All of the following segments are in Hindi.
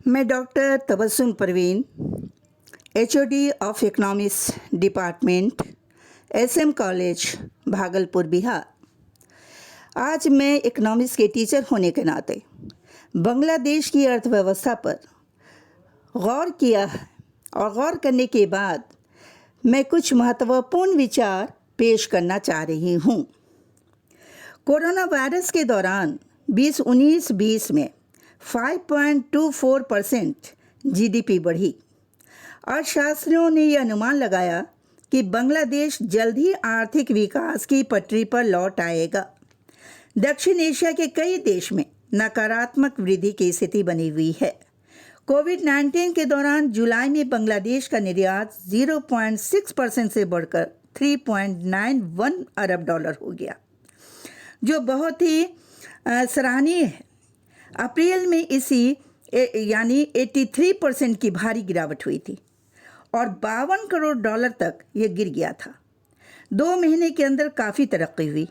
मैं doctor Tabassum Parveen, HOD of economics department, SM college, Bhagalpur, Bihar. आज मैं इकोनॉमिक्स के टीचर होने के नाते बांग्लादेश की अर्थव्यवस्था पर गौर किया है और गौर करने के बाद मैं कुछ महत्वपूर्ण विचार पेश करना चाह रही हूँ। कोरोना वायरस के दौरान 2019-20 में 5.24% जीडीपी बढ़ी। अर्थशास्त्रियों ने यह अनुमान लगाया कि बांग्लादेश जल्द ही आर्थिक विकास की पटरी पर लौट आएगा। दक्षिण एशिया के कई देश में नकारात्मक वृद्धि की स्थिति बनी हुई है। कोविड-19 के दौरान जुलाई में बांग्लादेश का निर्यात 0.6% से बढ़कर 3.91 अरब डॉलर हो गया, जो बहुत ही सराहनीय है। अप्रैल में इसी यानी 83% की भारी गिरावट हुई थी और 52 करोड़ डॉलर तक ये गिर गया था। 2 महीने के अंदर काफ़ी तरक्की हुई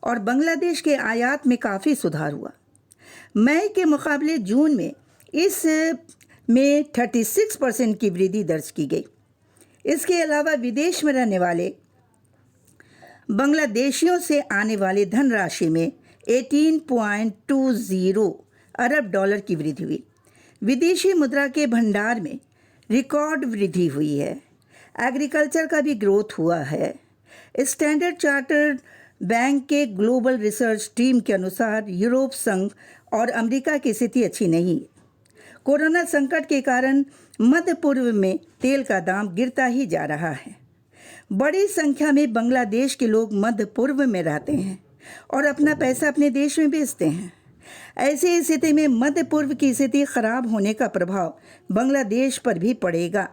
और बांग्लादेश के आयात में काफ़ी सुधार हुआ। मई के मुकाबले जून में इस में 36% की वृद्धि दर्ज की गई। इसके अलावा विदेश में रहने वाले बांग्लादेशियों से आने वाले धनराशि में 18.20 अरब डॉलर की वृद्धि हुई। विदेशी मुद्रा के भंडार में रिकॉर्ड वृद्धि हुई है। एग्रीकल्चर का भी ग्रोथ हुआ है। स्टैंडर्ड चार्टर्ड बैंक के ग्लोबल रिसर्च टीम के अनुसार यूरोप संघ और अमेरिका की स्थिति अच्छी नहीं है। कोरोना संकट के कारण मध्य पूर्व में तेल का दाम गिरता ही जा रहा है। बड़ी संख्या में बांग्लादेश के लोग मध्य पूर्व में रहते हैं और अपना पैसा अपने देश में बेचते हैं। ऐसी स्थिति में मध्य पूर्व की स्थिति खराब होने का प्रभाव बांग्लादेश पर भी पड़ेगा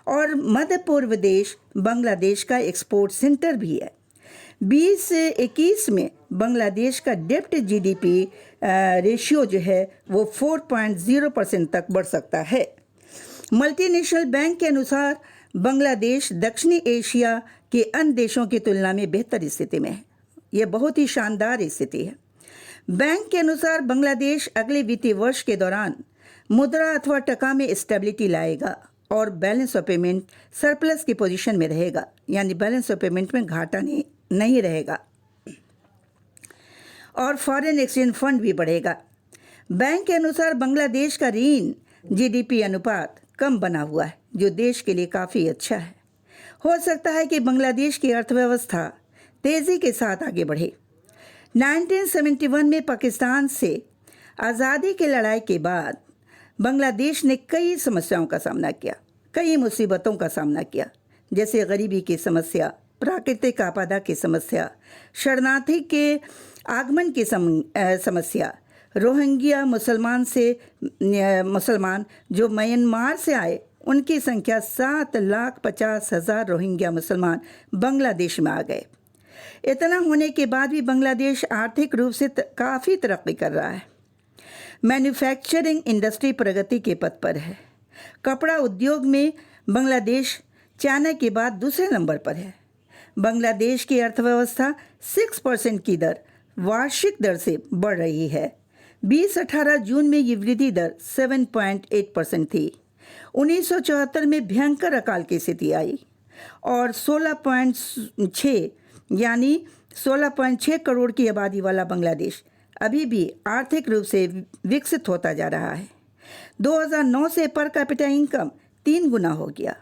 और मध्य पूर्व देश बांग्लादेश का एक्सपोर्ट सेंटर भी है। 2021 में बांग्लादेश का डेब्ट जीडीपी रेशियो जो है वो 4.0% तक बढ़ सकता है। मल्टीनेशनल बैंक के अनुसार बांग्लादेश दक्षिणी एशिया के अन्य देशों की तुलना में बेहतर स्थिति में है। यह बहुत ही शानदार स्थिति है। बैंक के अनुसार बांग्लादेश अगले वित्तीय वर्ष के दौरान मुद्रा अथवा टका में स्टेबिलिटी लाएगा और बैलेंस ऑफ पेमेंट सरप्लस की पोजीशन में रहेगा, यानी बैलेंस ऑफ पेमेंट में घाटा नहीं रहेगा और फॉरेन एक्सचेंज फंड भी बढ़ेगा। बैंक के अनुसार बांग्लादेश का ऋण जीडीपी अनुपात कम बना हुआ है, जो देश के लिए काफ़ी अच्छा है। हो सकता है कि बांग्लादेश की अर्थव्यवस्था तेज़ी के साथ आगे बढ़े। 1971 में पाकिस्तान से आज़ादी की लड़ाई के बाद बांग्लादेश ने कई समस्याओं का सामना किया, कई मुसीबतों का सामना किया, जैसे गरीबी की समस्या, प्राकृतिक आपदा की समस्या, शरणार्थी के आगमन की समस्या, रोहिंग्या मुसलमान जो म्यांमार से आए, उनकी संख्या 7,50,000 रोहिंग्या मुसलमान बांग्लादेश में आ गए। इतना होने के बाद भी बांग्लादेश आर्थिक रूप से काफ़ी तरक्की कर रहा है। मैन्युफैक्चरिंग इंडस्ट्री प्रगति के पथ पर है। कपड़ा उद्योग में बांग्लादेश चाइना के बाद दूसरे नंबर पर है। बांग्लादेश की अर्थव्यवस्था 6% की दर वार्षिक दर से बढ़ रही है। 2018 जून में ये वृद्धि दर 7.8% थी। 1974 में भयंकर अकाल की स्थिति आई और 16.6 करोड़ की आबादी वाला बांग्लादेश अभी भी आर्थिक रूप से विकसित होता जा रहा है। 2009 से पर कैपिटा इनकम 3 गुना हो गया।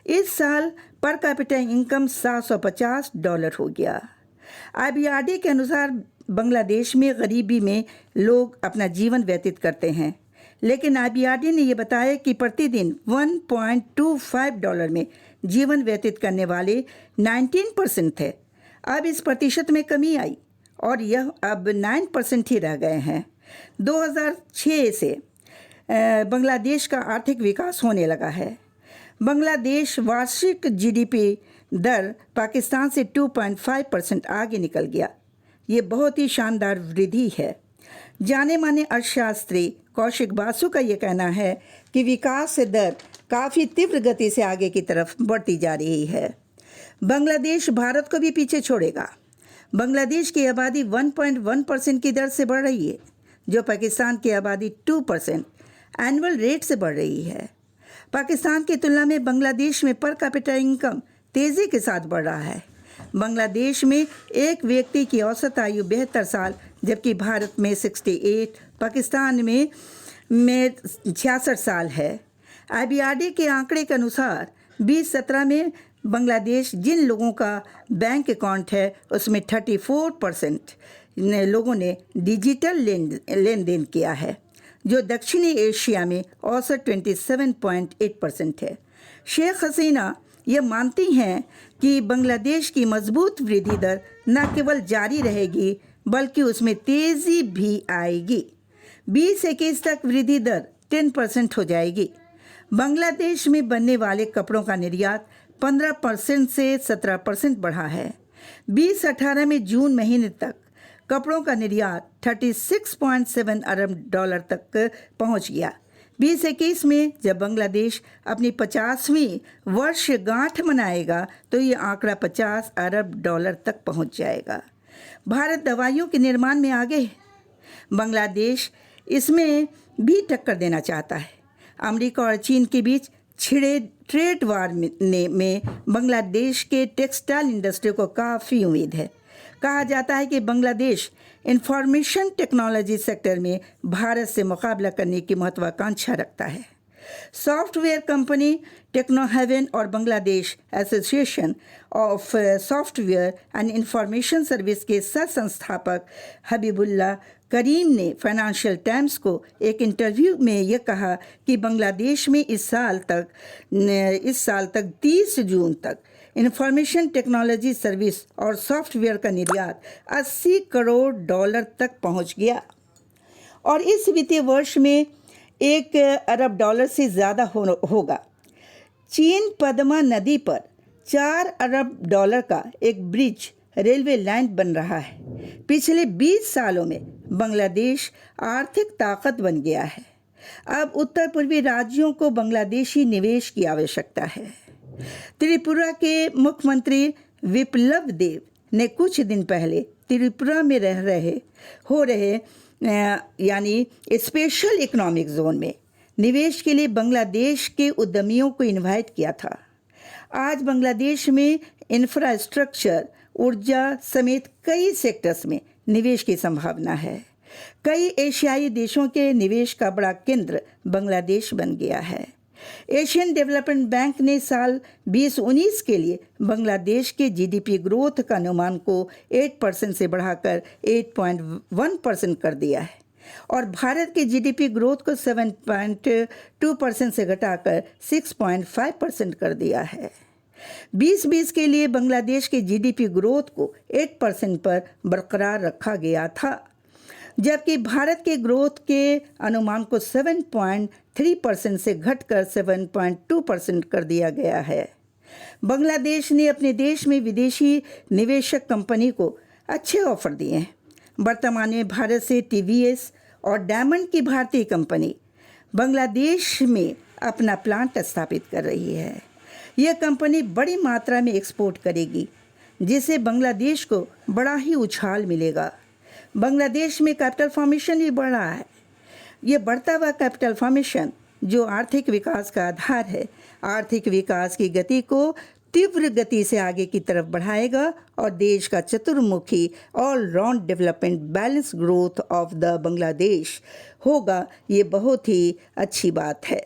इस साल पर कैपिटा इनकम $750 हो गया। IBRD के अनुसार बांग्लादेश में गरीबी में लोग अपना जीवन व्यतीत करते हैं, लेकिन IBRD ने यह बताया कि प्रतिदिन $1.25 में जीवन व्यतीत करने वाले 19% थे। अब इस प्रतिशत में कमी आई और यह अब 9% ही रह गए हैं। 2006 से बांग्लादेश का आर्थिक विकास होने लगा है। बांग्लादेश वार्षिक जीडीपी दर पाकिस्तान से 2.5% आगे निकल गया। ये बहुत ही शानदार वृद्धि है। जाने माने अर्थशास्त्री कौशिक बासु का ये कहना है कि विकास दर काफ़ी तीव्र गति से आगे की तरफ बढ़ती जा रही है। बांग्लादेश भारत को भी पीछे छोड़ेगा। बांग्लादेश की आबादी 1.1% की दर से बढ़ रही है, जो पाकिस्तान की आबादी 2%, एनुअल रेट से बढ़ रही है। पाकिस्तान की तुलना में बांग्लादेश में पर कैपिटा इनकम तेज़ी के साथ बढ़ रहा है। बांग्लादेश में एक व्यक्ति की औसत आयु 72 साल, जबकि भारत में 68, पाकिस्तान में 66 साल है। IBRD के आंकड़े के अनुसार 2017 में बांग्लादेश जिन लोगों का बैंक अकाउंट है उसमें 34% लोगों ने डिजिटल लेन देन किया है, जो दक्षिणी एशिया में औसत 27.8% है। शेख हसीना ये मानती हैं कि बांग्लादेश की मजबूत वृद्धि दर न केवल जारी रहेगी बल्कि उसमें तेज़ी भी आएगी। 2021 तक वृद्धि दर 10% हो जाएगी। बांग्लादेश में बनने वाले कपड़ों का निर्यात 15% से 17% बढ़ा है। 2018 में जून महीने तक कपड़ों का निर्यात 36.7 अरब डॉलर तक पहुंच गया। 2021 में जब बांग्लादेश अपनी 50वीं वर्षगांठ मनाएगा तो ये आंकड़ा 50 अरब डॉलर तक पहुंच जाएगा। भारत दवाइयों के निर्माण में आगे है, बांग्लादेश इसमें भी टक्कर देना चाहता है। अमेरिका और चीन के बीच छिड़े ट्रेड वार में बांग्लादेश के टेक्सटाइल इंडस्ट्री को काफ़ी उम्मीद है। कहा जाता है कि बांग्लादेश इंफॉर्मेशन टेक्नोलॉजी सेक्टर में भारत से मुकाबला करने की महत्वाकांक्षा रखता है। सॉफ्टवेयर कंपनी टेक्नो हेवन और Bangladesh association of software and information service के सह संस्थापक हबीबुल्लाह करीम ने फाइनेंशियल टाइम्स को एक इंटरव्यू में यह कहा कि बांग्लादेश में इस साल तक 30 जून तक इंफॉर्मेशन टेक्नोलॉजी सर्विस और सॉफ्टवेयर का निर्यात 80 करोड़ डॉलर तक पहुंच गया और इस वित्तीय वर्ष में 1 अरब डॉलर से ज़्यादा होगा। चीन पद्मा नदी पर 4 अरब डॉलर का एक ब्रिज रेलवे लाइन बन रहा है। पिछले 20 सालों में बांग्लादेश आर्थिक ताकत बन गया है। अब उत्तर पूर्वी राज्यों को बांग्लादेशी निवेश की आवश्यकता है। त्रिपुरा के मुख्यमंत्री विप्लव देव ने कुछ दिन पहले त्रिपुरा में हो रहे यानी स्पेशल इकोनॉमिक जोन में निवेश के लिए बांग्लादेश के उद्यमियों को इनवाइट किया था। आज बांग्लादेश में इंफ्रास्ट्रक्चर, ऊर्जा समेत कई सेक्टर्स में निवेश की संभावना है। कई एशियाई देशों के निवेश का बड़ा केंद्र बांग्लादेश बन गया है। एशियन डेवलपमेंट बैंक ने साल 2019 के लिए बांग्लादेश के जीडीपी ग्रोथ का अनुमान को 8% से बढ़ाकर 8.1% कर दिया है और भारत के जीडीपी ग्रोथ को 7.2% से घटाकर 6.5% कर दिया है। 2020 के लिए बांग्लादेश के जीडीपी ग्रोथ को 8% पर बरकरार रखा गया था, जबकि भारत के ग्रोथ के अनुमान को 7.3% से घटकर 7.2% कर दिया गया है। बांग्लादेश ने अपने देश में विदेशी निवेशक कंपनी को अच्छे ऑफर दिए हैं। वर्तमान में भारत से टीवीएस और डायमंड की भारतीय कंपनी बांग्लादेश में अपना प्लांट स्थापित कर रही है। यह कंपनी बड़ी मात्रा में एक्सपोर्ट करेगी, जिससे बांग्लादेश को बड़ा ही उछाल मिलेगा। बांग्लादेश में कैपिटल फॉर्मेशन भी बढ़ रहा है। ये बढ़ता हुआ कैपिटल फॉर्मेशन जो आर्थिक विकास का आधार है, आर्थिक विकास की गति को तीव्र गति से आगे की तरफ बढ़ाएगा और देश का चतुर्मुखी all round development balance growth of the Bangladesh होगा। ये बहुत ही अच्छी बात है।